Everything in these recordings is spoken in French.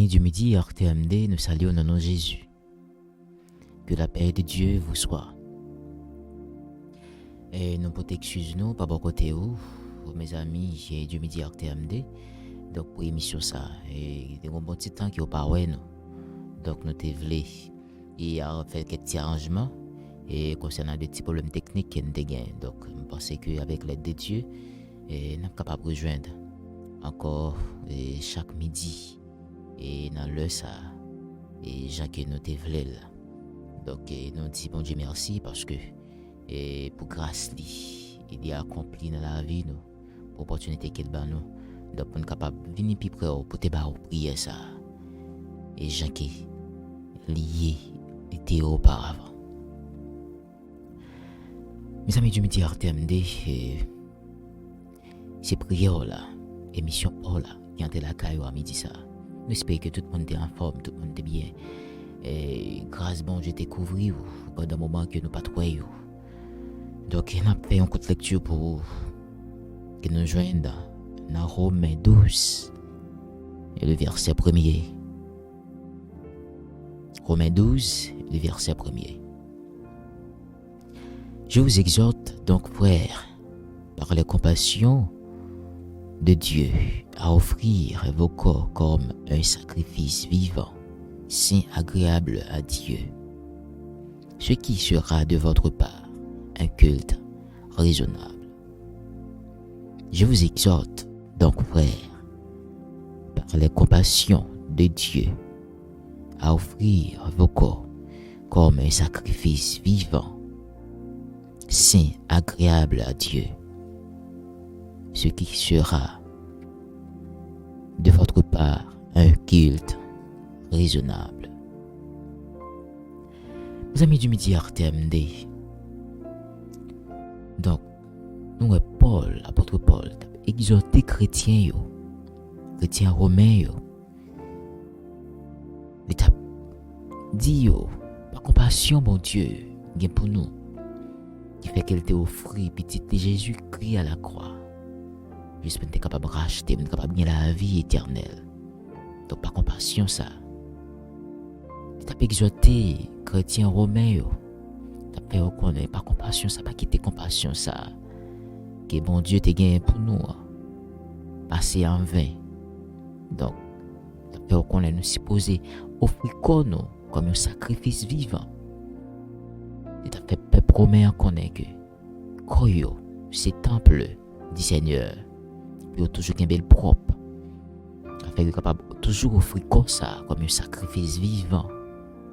Du midi, RTMD, nous saluons au nom de Jésus. Que la paix de Dieu vous soit. Et nous pouvons excuser nous par côté où, mes amis, j'ai du midi RTMD. Donc pour l'émission ça, et il y a un bon petit temps qui n'est pas nous. Donc nous te voulons, il a fait quelques petits arrangements et concernant des petits problèmes techniques qui nous gagnent. Donc je pense qu'avec l'aide de Dieu, nous sommes capables de rejoindre encore chaque midi. Et dans le ça, et Jacques nous te voulons là. Donc nous disons bon Dieu merci parce que pour grâce il a accompli dans la vie nous, pour opportunité qu'il bat nous. Donc on est capable de venir plus près pour te prier ça. Et Jacques lié était auparavant. Mes amis du midi RTMD, c'est prière là, émission là, qui ont été la caille à midi ça. Nous espérons que tout le monde est en forme, tout le monde est bien. Et grâce bon Dieu découvrir pendant un moment que nous pas trop. Donc on a fait un coup de lecture pour que nous joignent dans Romains 12 et le verset 1er. Romains 12, le verset 1er. Je vous exhorte donc, frères, par la compassion de Dieu, à offrir vos corps comme un sacrifice vivant, saint, agréable à Dieu, ce qui sera de votre part un culte raisonnable. Je vous exhorte donc, frères, par la compassion de Dieu, à offrir vos corps comme un sacrifice vivant, saint, agréable à Dieu, ce qui sera de votre part un culte raisonnable. Mes amis du midi RTMD, donc nous Paul, l'apôtre Paul, exhorté chrétiens romains, il t'a dit par compassion mon Dieu, il pour nous, qui fait qu'elle t'a offert petit Jésus-Christ à la croix. juste pour être capable de racheter, pour être capable de gagner la vie éternelle. Donc, par compassion, ça. Tu as exhorté chrétien romain, tu as fait reconnaître, par compassion, ça, pas quitter compassion, ça. Que bon Dieu te gagné pour nous, passer en vain. Donc, tu as fait reconnaître, nous supposer offrir nous comme un sacrifice vivant. Et tu as fait peuple romain connaître que Koyo, c'est temple du Seigneur. Il y a toujours un bel propre. Tu as fait capable toujours offrir comme ça, comme un sacrifice vivant,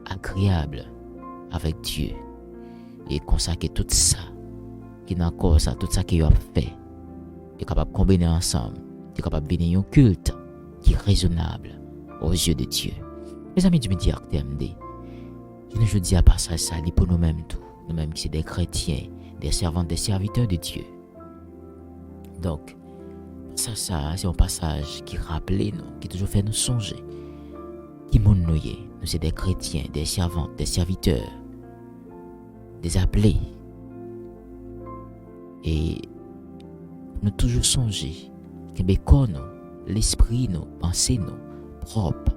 agréable avec Dieu. Et consacrer tout ça, qui n'a encore ça, tout ça qu'il a fait. Tu es capable de combiner ensemble. Tu es capable de venir un culte qui est raisonnable aux yeux de Dieu. Mes amis du Midi RTMD, je dis à passage ça pour nous-mêmes tout. Nous-mêmes qui sommes des chrétiens, des servantes, des serviteurs de Dieu. Donc, ça c'est un passage qui rappelle nous, qui toujours fait nous songer. Qui nous nous sommes des chrétiens, des servantes, des serviteurs, des appelés. Et nous toujours songer que l'esprit, nos pensées, nos propres,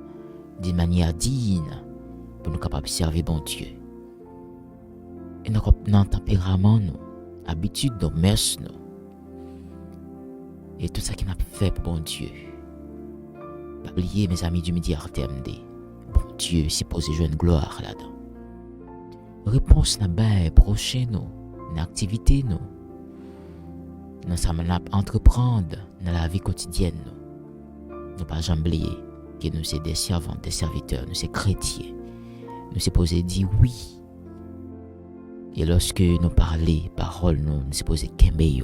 d'une manière digne, pour nous capables de servir bon Dieu. Et dans le tempérament, nous, habitude, nos mœurs, nous, et tout ça qui m'a fait pour bon Dieu. Pas oublier, mes amis du Midi RTMD, bon Dieu s'est posé jouer une gloire là-dedans. Réponse n'a pas prochaine, nous, une activité, nous. Nous sommes entreprendre dans la vie quotidienne. Nous pas jamais oublier que nous sommes des servants, des serviteurs, nous sommes chrétiens. Nous sommes supposés dire oui. Et lorsque nous parlons, paroles, nous sommes supposés qu'aimer.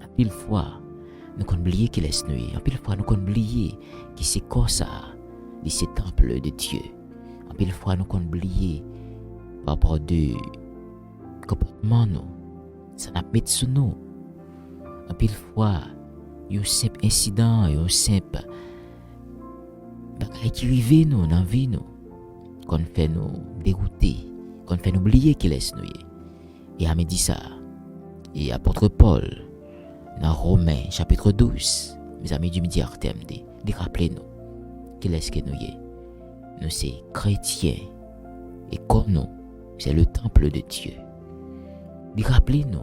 En pile fois, nous avons oublié qu'il est nous. En pile fois, nous avons oublié que c'est comme ça, c'est temple de Dieu. En pile fois, nous avons oublié par rapport de comportement nous. Ça n'a pas mis sur nous. En pile fois, il y a un simple incident, il y a un simple bagaille qui arrive nous dans la vie nous, qu'on fait nous dérouter, qu'on fait nous oublier qu'il est nous. Et à me dit ça. Et apôtre Paul, dans Romains chapitre 12, mes amis du Midi RTMD, de rappeler nous qu'il est que nous y est. Nous sommes chrétiens et comme nous, c'est le temple de Dieu. De rappeler nous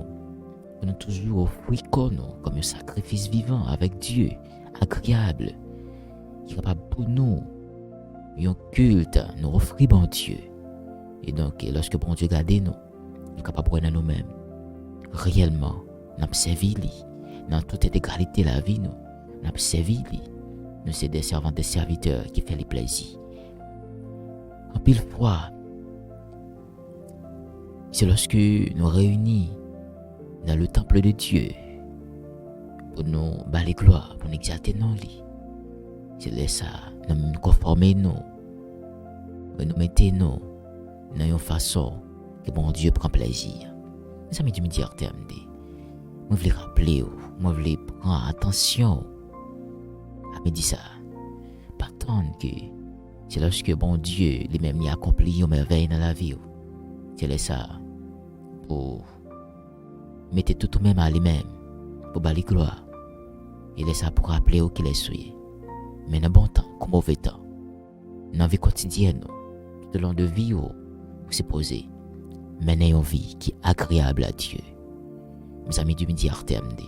toujours offrir nous comme un sacrifice vivant avec Dieu, agréable, qui est capable pour nous, un culte, nous offrir bon Dieu. Et donc, lorsque bon Dieu garde nous, nous est capable de nous-mêmes. Réellement, nous avons servi lui. Dans toute égalité de la vie, nous avons servi lui. Nous sommes des servants, des serviteurs qui font les plaisirs. En pile fois, c'est lorsque nous réunis dans le temple de Dieu pour nous battre gloire, pour nous exalter nos lits. C'est là ça, nous conformer nous mettons nous dans une façon que bon Dieu prend plaisir. Mes amis du Midi RTMD, je voulais rappeler, je voulais prendre attention à me dire ça. Pas attendre que c'est lorsque bon Dieu lui-même a accompli une merveille dans la vie. C'est là ça, pour mettre tout même à lui-même, pour balayer gloire. Il est ça pour rappeler qu'il est souillé. Mais dans bon temps, comme mauvais temps, dans la vie quotidienne, tout au long de vie, vous supposez mener une vie qui est agréable à Dieu. Mes amis du Midi RTMD,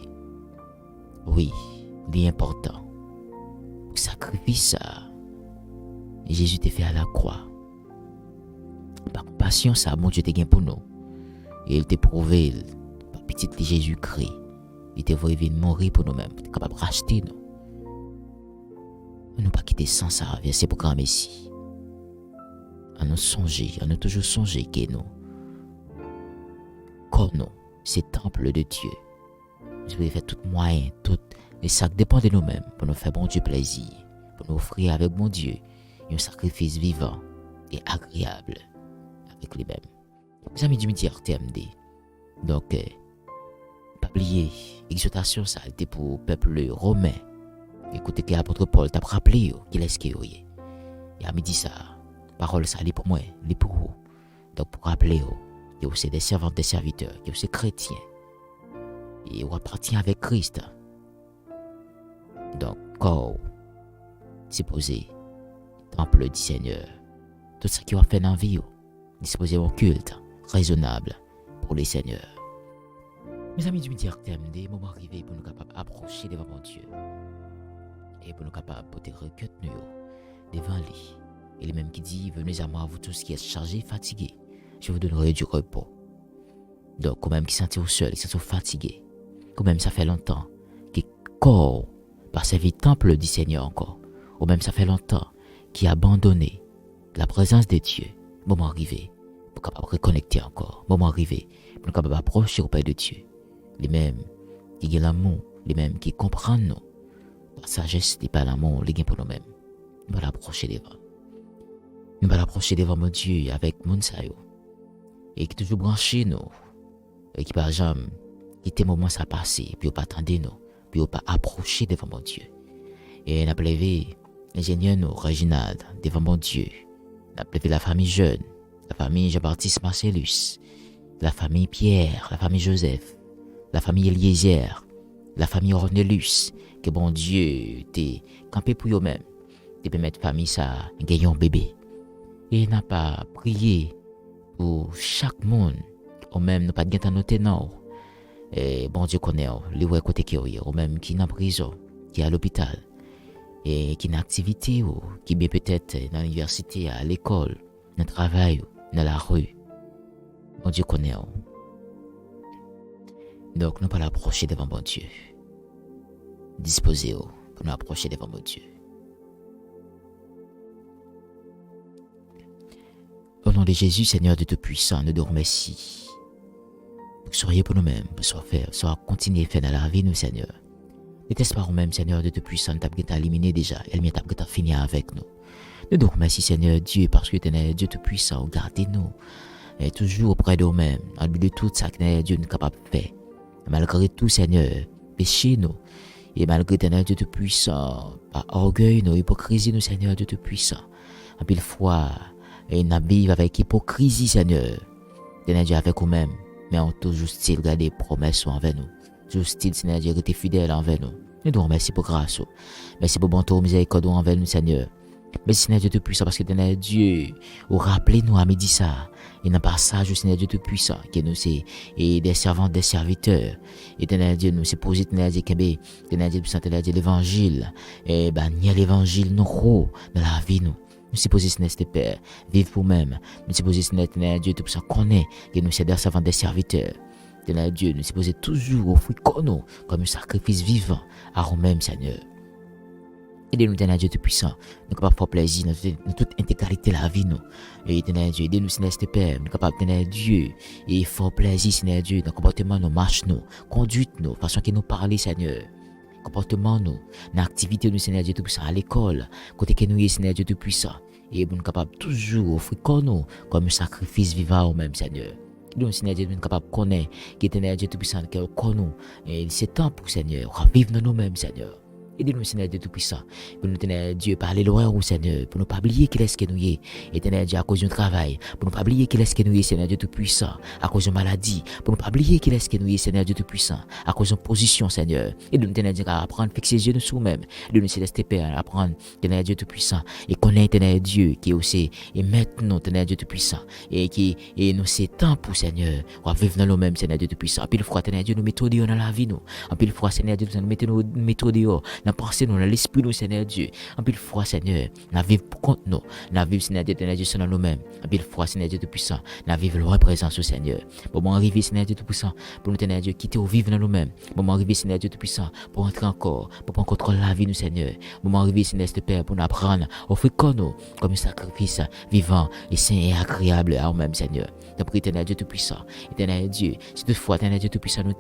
oui, il est important. Pour sacrifier ça, Jésus t'a fait à la croix. Par compassion, ça, mon Dieu t'a gagné pour nous. Et il t'a prouvé, par petit Jésus-Christ, il t'a voulu venir mourir pour nous-mêmes, pour être capable de racheter nous. On ne pas quitter sans ça, verset pour grand Messie. À nous songer, à nous toujours songer que nous, comme nous, c'est temple de Dieu. Nous devons faire tout moyen, tout, et ça dépend de nous-mêmes, pour nous faire bon Dieu plaisir, pour nous offrir avec bon Dieu un sacrifice vivant et agréable avec lui-même. Mes amis du Midi RTMD, donc, pas oublier, exhortation ça, c'était pour le peuple romain. Écoutez que l'apôtre Paul t'a rappelé qu'il est ce qu'il est. Et à midi ça, parole ça, c'est pour moi, c'est pour vous. Donc pour rappeler que vous êtes des servants, des serviteurs, que vous êtes chrétiens. Et vous appartenez avec Christ. Donc, corps, disposé, temple du Seigneur. Tout ce qui va faire dans la vie, disposé un culte raisonnable pour les seigneurs. Mes amis du midi RTMD, moment arrivé pour nous capables d'approcher devant mon Dieu. Et pour nous capables de porter recueillir nous devant lui. Et lui même qui dit, venez à moi, vous tous qui êtes chargés, fatigués. Je vous donnerai du repos. Donc, quand même qui sentent seul, qui sont fatigués. Quand même ça fait longtemps que corps pas servi temple du Seigneur encore. Ou même ça fait longtemps qu'il a abandonné la présence de Dieu. Moment arrivé pour capable reconnecter encore. Moment arrivé pour nous capable approcher auprès de Dieu. Les mêmes qui ont l'amour, les mêmes qui comprennent nous. La sagesse n'est pas l'amour, les gains pour nous-mêmes. Nous allons approcher devant. Nous allons approcher devant mon Dieu avec mon sayo. Et qui toujours branché nous. Et qui par jamais quitter moment ça passer, puis pas attendre nous, puis pas approcher devant mon Dieu. Et n'a levé l'ingénieur nous, Reginald, devant mon Dieu. N'a levé la famille jeune, la famille Jean-Baptiste Marcellus, la famille Pierre, la famille Joseph, la famille Eliezer, la famille Ornelius, que bon Dieu t'es campé pour eux-mêmes, te permettre famille ça gagner un bébé. Et n'a pas prié pour chaque monde, ou même n'a pas de noter non. Et bon Dieu connaît les ouais côté qui ou même qui est en prison, qui est à l'hôpital, et qui est en activité, ou qui est peut-être dans l'université, à l'école, dans le travail, dans la rue. Bon Dieu connaît. Donc nous pas l'approcher devant bon Dieu. Disposez-vous pour nous approcher devant bon Dieu. Au nom de Jésus, Seigneur de Tout-Puissant, nous te remercions. Soyez pour nous-mêmes, pour soit continuer à faire dans la vie, nous, Seigneur. N'était-ce pas nous-mêmes, Seigneur de Tout-Puissant, tu as éliminé déjà, et tu as fini avec nous. Nous donc merci, Seigneur Dieu, parce que tu es Dieu Tout-Puissant, gardez-nous, et toujours auprès de nous-mêmes, en but de tout ça que Dieu est capable de faire. Malgré tout, Seigneur, péché nous, et malgré tu es Dieu Tout-Puissant, par orgueil, nous, hypocrisie, nous, Seigneur Dieu Tout-Puissant, en pile fois, et nous vivons avec hypocrisie, Seigneur, tu es Dieu avec nous-mêmes. Mais on toujours style garder promesses envers nous. Toujours style, Seigneur Dieu, rester fidèle envers nous. Nous devons merci pour grâce. Merci pour bon tour, miséricorde envers nous, Seigneur. Merci, Seigneur Dieu Tout-Puissant, parce que Seigneur Dieu, rappelez-nous à midi ça. Et dans le passage, Seigneur Dieu Tout-Puissant, que nous c'est des servants, des serviteurs. Et Seigneur Dieu, nous c'est posé, Seigneur Dieu, Seigneur Dieu Tout-Puissant, Seigneur Dieu, l'évangile. Et il y a l'évangile, nous, dans la vie, nous. Nous sommes posés, Seigneur Père, vivre pour nous-mêmes. Nous sommes posés, Seigneur Dieu, tout ça connaît que nous sommes des servants, des serviteurs. Seigneur Dieu, nous sommes posés toujours offrir comme un sacrifice vivant à nous-mêmes, Seigneur. Aidez-nous, Seigneur Dieu Tout-Puissant, nous capables de faire plaisir dans toute intégralité de la vie, nous. Et Seigneur Dieu, aidez-nous, Seigneur Père, nous capables, Seigneur Dieu, et faire plaisir, Seigneur Dieu, dans le comportement, nos marches, nous, conduite, nous, façon que nous parler, Seigneur. Comportement nous, dans l'activité nous Seigneur Dieu Tout-Puissant à l'école, côté que nous y Seigneur Dieu Tout-Puissant, et nous capables toujours offrir nous comme un sacrifice vivant au même Seigneur. Nous Seigneur Dieu nous capables de connaître que Seigneur Dieu Tout-Puissant que nous et c'est temps pour Seigneur vivre dans nous-mêmes Seigneur. Aidez-nous, Seigneur Dieu Tout-Puissant, pour nous tenir Dieu parler loin au Seigneur, pour ne pas oublier qu'il est ce que nous y est, et tenir Dieu à cause du travail, pour ne pas oublier qu'il est ce que nous y est, Seigneur Dieu Tout-Puissant, à cause de maladie, pour ne pas oublier qu'il est ce que nous y est, Seigneur Dieu Tout-Puissant, à cause de position, Seigneur, et de nous tenir Dieu à apprendre, fixer les yeux sur nous-mêmes, de nous céleste Père, apprendre, tenir Dieu Tout-Puissant, et connaître tenir Dieu qui est aussi, et maintenant tenir Dieu Tout-Puissant, et qui, et nous c'est temps pour Seigneur, on vivre dans nous-mêmes, Seigneur Dieu Tout-Puissant, puis le fois tenir Dieu nous mettons dehors dans la vie, nous, puis le fois Seigneur Dieu nous mettons nous mettons dehors, dans pensée nous, dans l'esprit nous Seigneur Dieu, en pile fois Seigneur, n'a vivre pour compte nous, n'a vivre Seigneur Dieu dans nous-mêmes, en pile fois Seigneur Dieu Tout-Puissant, n'a vivre loin présence au Seigneur. Moment arriver Seigneur Dieu Tout-Puissant, pour nous Seigneur Dieu quitter ou vivre dans nous-mêmes. Moment arriver Seigneur Dieu Tout-Puissant, pour entrer encore, pour prendre contrôle de la vie nous Seigneur. Moment arriver Seigneur Père, pour nous apprendre, offrir nous comme un sacrifice vivant et saint et agréable à nous-mêmes Seigneur. Donc prie Seigneur Dieu Tout-Puissant, Éternel Dieu, si toutefois Seigneur Dieu Tout-Puissant nous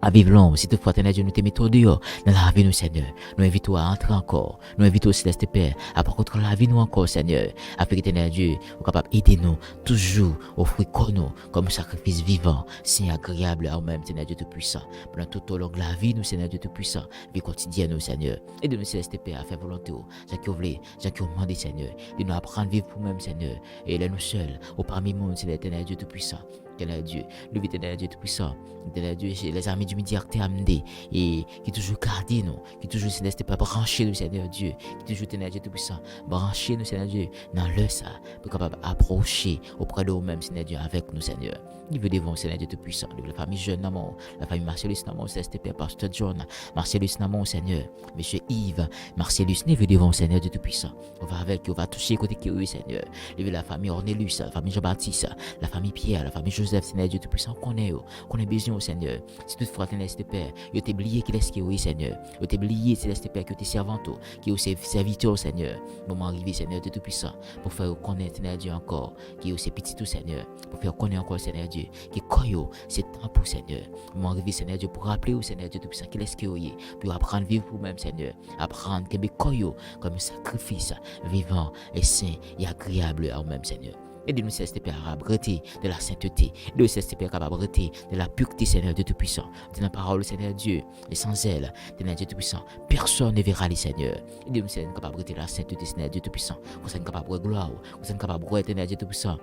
à vivre long, si toutefois Seigneur Dieu nous te mettons dehors dans la vie nous Seigneur, nous invitons à entrer encore, nous invitons au Céleste Père à prendre contrôle la vie nous encore Seigneur, afin que Seigneur Dieu soit capable d'aider nous toujours offrir nous comme un sacrifice vivant, saint agréable à nous-mêmes Seigneur Dieu Tout-Puissant, pendant tout au long de la vie nous Seigneur Dieu Tout-Puissant, vie quotidienne nous Seigneur, aide-nous Céleste Père à faire volonté, Jacques voulez, Jacques demandé Seigneur, de nous apprendre à vivre pour nous-mêmes Seigneur, et là nous seuls, au parmi nous Seigneur Dieu Tout-Puissant, Éternel Dieu, levé éternel Dieu tout-puissant, éternel Dieu, les amis du midi amené et qui toujours gardé nous, qui toujours Seigneur pas branché nous Seigneur Dieu, qui toujours éternel Dieu tout-puissant, branché nous Seigneur Dieu dans le ça, pour capable approcher auprès de nous-mêmes Seigneur Dieu avec nous Seigneur. Il veut devant Seigneur Dieu tout-puissant, la famille jeune Namon, la famille Marcellus Namon, Père Pasteur John, Marcellus Namon Seigneur, Monsieur Yves, Marcellus, il veut devant Seigneur Dieu tout-puissant. On va avec, on va toucher côté qui est Seigneur. Il veut la famille Ornelius, la famille Jean-Baptiste, la famille Pierre, la famille Joseph, Seigneur Dieu tout-puissant, qu'on est besoin au Seigneur. Si toutefois, Céleste Père, il t'a oublié qu'il est ce qu'il est, Seigneur. Il t'a oublié, Céleste Père, que tes servantes, qui est serviteur, Seigneur. Moment arrivé, Seigneur Dieu tout-puissant, pour faire connaître, Seigneur Dieu encore, qui est aussi petit tout, Seigneur. Pour faire connaître encore, Seigneur Dieu, qui est c'est temps pour Seigneur. Moment arrivé, Seigneur Dieu, pour rappeler au Seigneur Dieu tout-puissant, qu'il est ce qu'il est, pour apprendre à vivre pour même, Seigneur. Apprendre qu'il est comme un sacrifice vivant et saint et agréable à nous-mêmes, Seigneur. Aide-nous, Céleste Père, à abriter de la sainteté. Aide-nous, Céleste Père, à abriter de la pureté, Seigneur Dieu Tout-Puissant. De la parole, Seigneur Dieu, et sans elle, Seigneur Dieu Tout-Puissant, personne ne verra les Seigneurs. Aide-nous, Seigneur, à abriter de la sainteté, Seigneur Dieu Tout-Puissant. Vous êtes capable de gloire, vous êtes capable de Seigneur Dieu Tout-Puissant.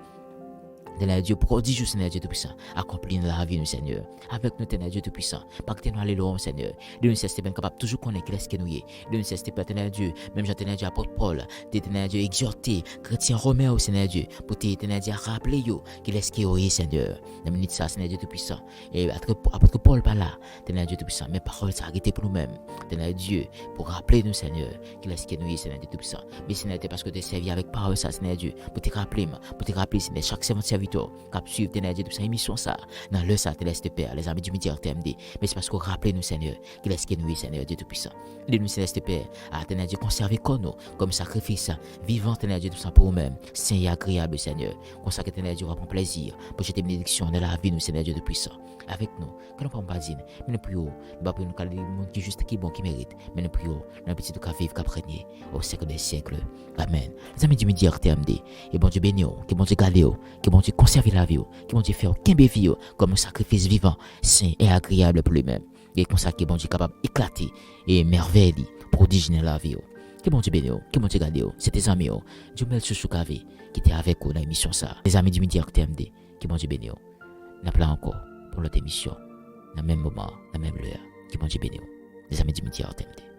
Seigneur Dieu prodigieux, Seigneur Dieu Tout-Puissant, accomplis la vie, nous, Seigneur. Avec nous, Seigneur Dieu Tout-Puissant, pas que nous allons loin, Seigneur. Dieu nous c'est bien capable toujours connaître qui est-ce que nous est. Dieu nous c'est Seigneur Dieu, même Jean Seigneur Dieu apôtre Paul, Seigneur Dieu exhorté, chrétien romain au Seigneur Dieu, pour Seigneur Dieu rappeler yo qui est-ce que est, Seigneur. Dans minute ça, Seigneur Dieu Tout-Puissant. Et apôtre Paul pas là, Seigneur Dieu Tout-Puissant, mes paroles s'arrêter pour nous-mêmes. Seigneur Dieu, pour rappeler nous, Seigneur, qui est-ce que nous est, Seigneur Dieu Tout-Puissant. Mais Seigneur Dieu, parce que tu es servi avec parole ça, Seigneur Dieu, pour te rappeler, Seigneur, chaque serviteur, suivre Seigneur Dieu, toute sa émission ça, dans le ça, Céleste Père, les amis du midi RTMD. Mais c'est parce qu'on rappelle nous, Seigneur, qu'il est ce que nous est, Seigneur Dieu Tout-Puissant. Aide-nous, Céleste Père, à Seigneur Dieu, conserver comme sacrifice vivant, Seigneur Dieu, tout ça pour nous-mêmes, saint et agréable, Seigneur. Consacrer, Seigneur Dieu, prendre plaisir, pour jeter bénédiction dans la vie, nous, Seigneur Dieu Tout-Puissant. Avec nous, que nous ne pouvons pas dire, mais nous prions, nous ne prions pas le monde qui est juste, qui est bon, qui mérite, mais nous prions, nous petit tout qu'à vivre, qu'à prégner au siècle des siècles. Amen. Les amis du midi RTMD, et bon Dieu béni, que bon Dieu garde, que bon Dieu conserve la vie, que bon Dieu fait aucun vie comme un sacrifice vivant, saint et agréable pour lui-même. Et comme ça, que bon Dieu capable d'éclater et merveille, prodige dans la vie. Que bon Dieu béni, que bon Dieu garde, c'est tes amis, Dieu m'a chouchou qui était avec vous dans l'émission ça. Les amis du midi RTMD, que bon Dieu béni, n'a pas encore pour l'autre émission, dans le même moment, dans la même heure, que bon Dieu béni, les amis du midi RTMD.